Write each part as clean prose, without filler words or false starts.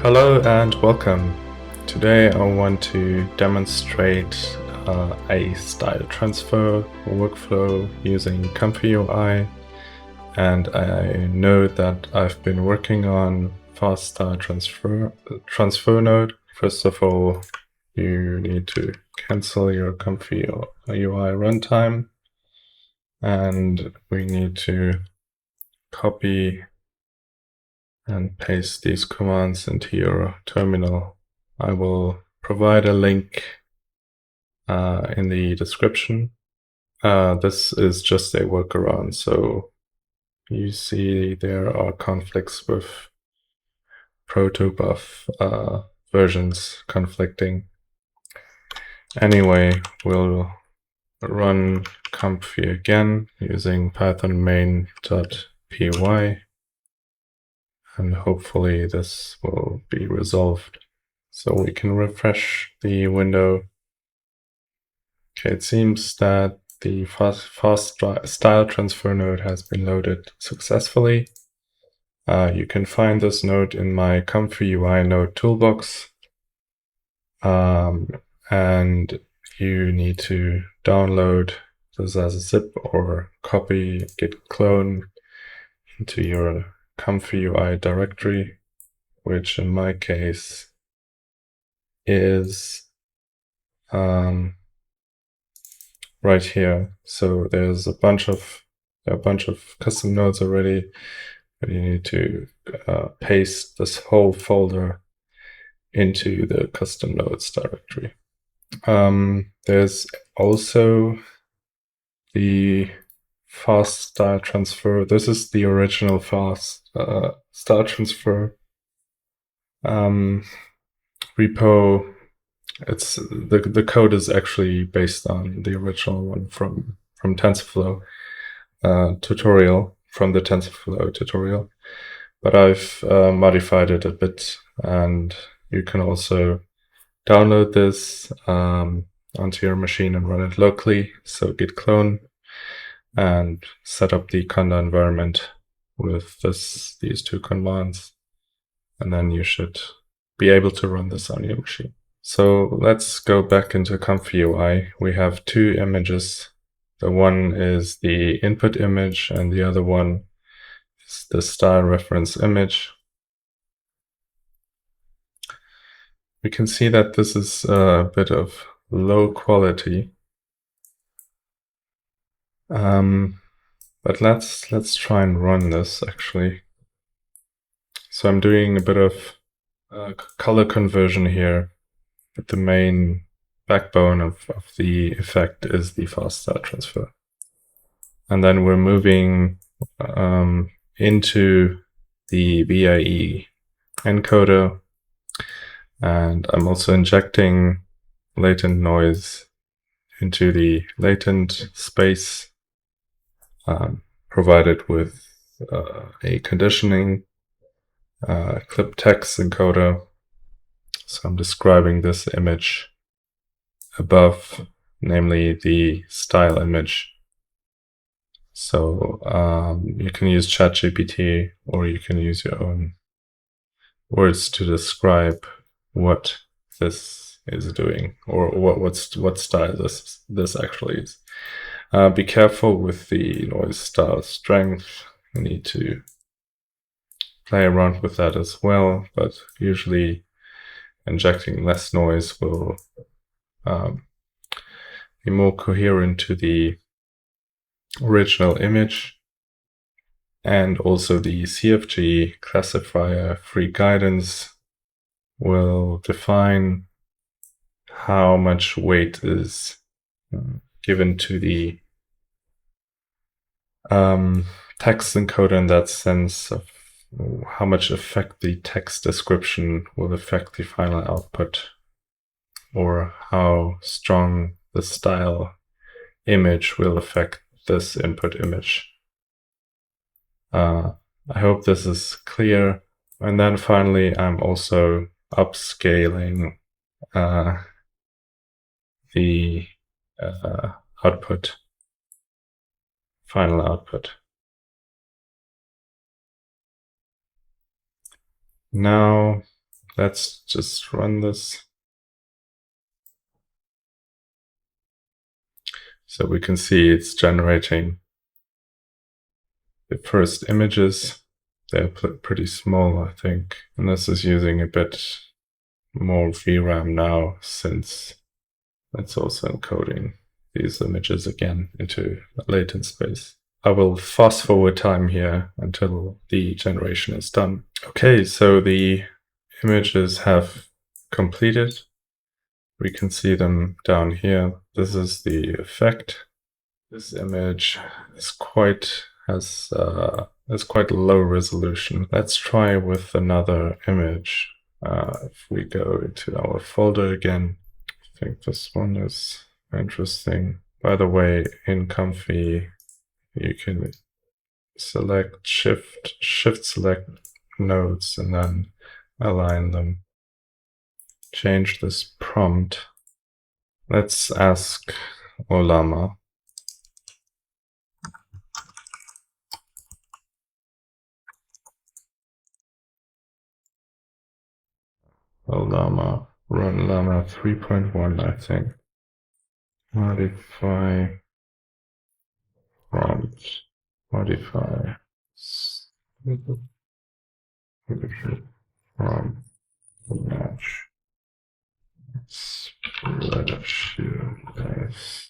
Hello and welcome. Today I want to demonstrate a style transfer workflow using ComfyUI, and I know that I've been working on fast style transfer node. First of all, you need to cancel your ComfyUI runtime, and we need to copy and paste these commands into your terminal. I will provide a link in the description. This is just a workaround, so you see there are conflicts with protobuf versions conflicting. Anyway, we'll run comfy again using python main.py, and hopefully this will be resolved. So we can refresh the window. Okay, it seems that the fast style transfer node has been loaded successfully. You can find this node in my ComfyUI node toolbox. And you need to download this as a zip or copy git clone into your ComfyUI directory, which in my case is right here. So there's a bunch of custom nodes already, but you need to paste this whole folder into the custom nodes directory. There's also the fast style transfer. This is the original fast style transfer repo. It's the code is actually based on the original one from TensorFlow tutorial, from the TensorFlow tutorial, but I've modified it a bit, and you can also download this onto your machine and run it locally. So git clone and set up the conda environment with these two commands, and then you should be able to run this on your machine. So let's go back into ComfyUI. We have two images. The one is the input image, and the other one is the style reference image. We can see that this is a bit of low quality. But let's try and run this actually. So I'm doing a bit of color conversion here. But the main backbone of the effect is the fast style transfer. And then we're moving into the VIE encoder, and I'm also injecting latent noise into the latent space provided with a conditioning clip text encoder. So I'm describing this image above, namely the style image. So you can use ChatGPT, or you can use your own words to describe what this is doing, or what style this actually is. Be careful with the noise style strength. You need to play around with that as well, but usually injecting less noise will be more coherent to the original image. And also the CFG classifier free guidance will define how much weight is given to the text encoder, in that sense of how much effect the text description will affect the final output, or how strong the style image will affect this input image. I hope this is clear. And then finally, I'm also upscaling the output, final output. Now let's just run this. So we can see it's generating the first images. They're pretty small, I think. And this is using a bit more VRAM now, since it's also encoding these images again into latent space. I will fast forward time here until the generation is done. Okay, so the images have completed. We can see them down here. This is the effect. This image is quite low resolution. Let's try with another image. If we go into our folder again, I think this one is interesting. By the way, in Comfy, you can select shift select nodes and then align them. Change this prompt. Let's ask Olama. Llama, run Llama 3.1, I think. Modify prompt, modify prompt match. Spread shield dice.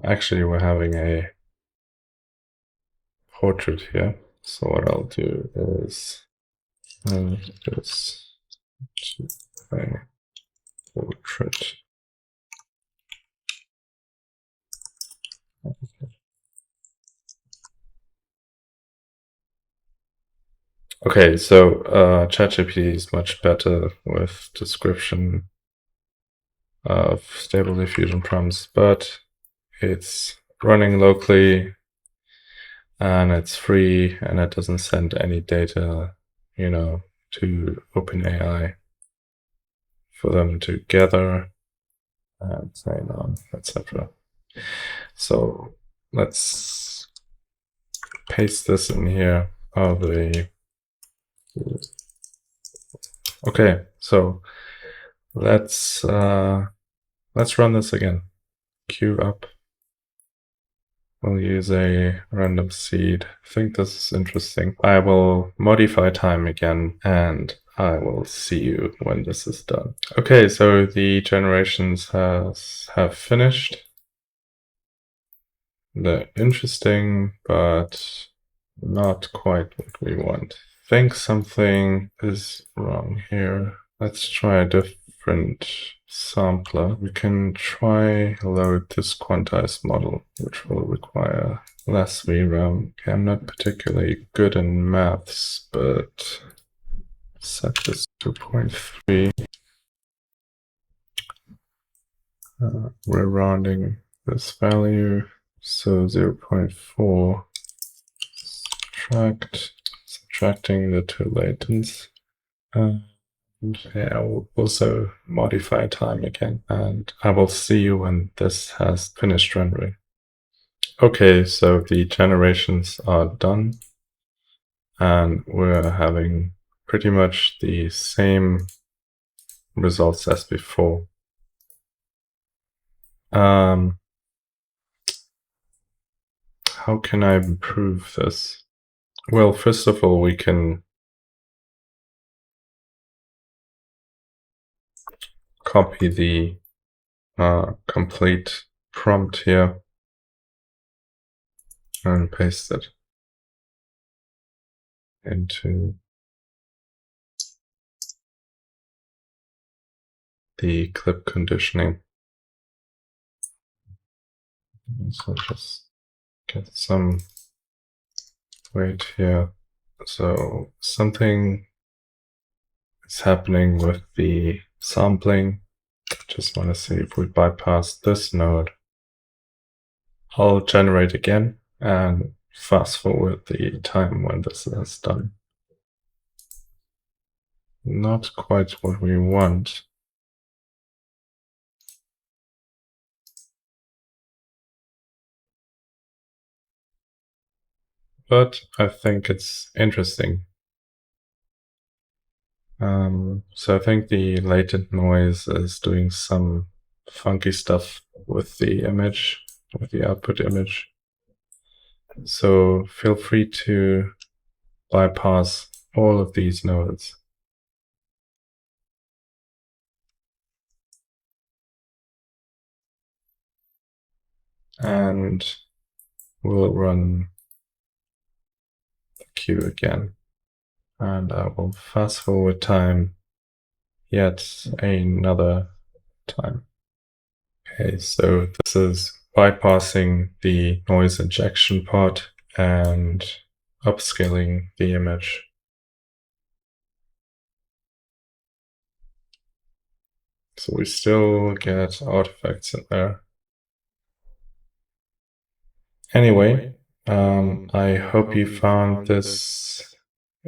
Actually, we're having a portrait here. So what I'll do is this to a portrait. Okay, so ChatGPT is much better with description of Stable Diffusion prompts, but it's running locally and it's free and it doesn't send any data, to OpenAI for them to gather and sign on, etc. So let's paste this in here. Okay, so let's run this again. Queue up. We'll use a random seed. I think this is interesting. I will modify time again and I will see you when this is done. Okay, so the generations have finished. They're interesting, but not quite what we want. I think something is wrong here. Let's try a different sampler. We can try load this quantized model, which will require less VRAM. Okay, I'm not particularly good in maths, but set this to 0.3. We're rounding this value, so 0.4. Subtracting the two latents. I will also modify time again, and I will see you when this has finished rendering. Okay, so the generations are done, and we're having pretty much the same results as before. How can I improve this? Well, first of all, we can copy the complete prompt here and paste it into the clip conditioning. So just get some weight here. So something is happening with the sampling. Just want to see if we bypass this node. I'll generate again and fast forward the time when this is done. Not quite what we want. but I think it's interesting. So I think the latent noise is doing some funky stuff with the image, with the output image. So feel free to bypass all of these nodes. And we'll run the queue again. And I will fast forward time yet another time. Okay, so this is bypassing the noise injection part and upscaling the image. So we still get artifacts in there. Anyway, I hope you found this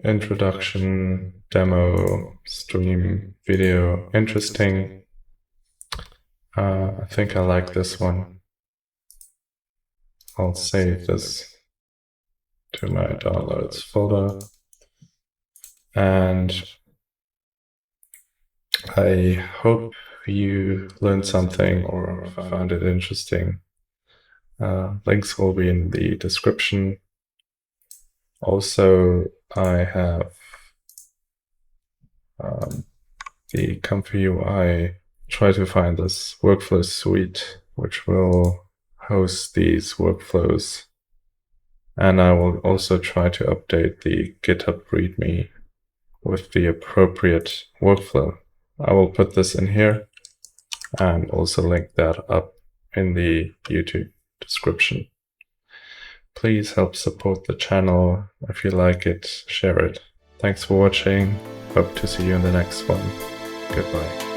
introduction demo stream video interesting. I think I like this one. I'll save this to my downloads folder. And I hope you learned something or found it interesting. Links will be in the description. Also, I have the ComfyUI. Try to find this workflow suite, which will host these workflows. And I will also try to update the GitHub README with the appropriate workflow. I will put this in here and also link that up in the YouTube description. Please help support the channel. If you like it, share it. Thanks for watching. Hope to see you in the next one. Goodbye.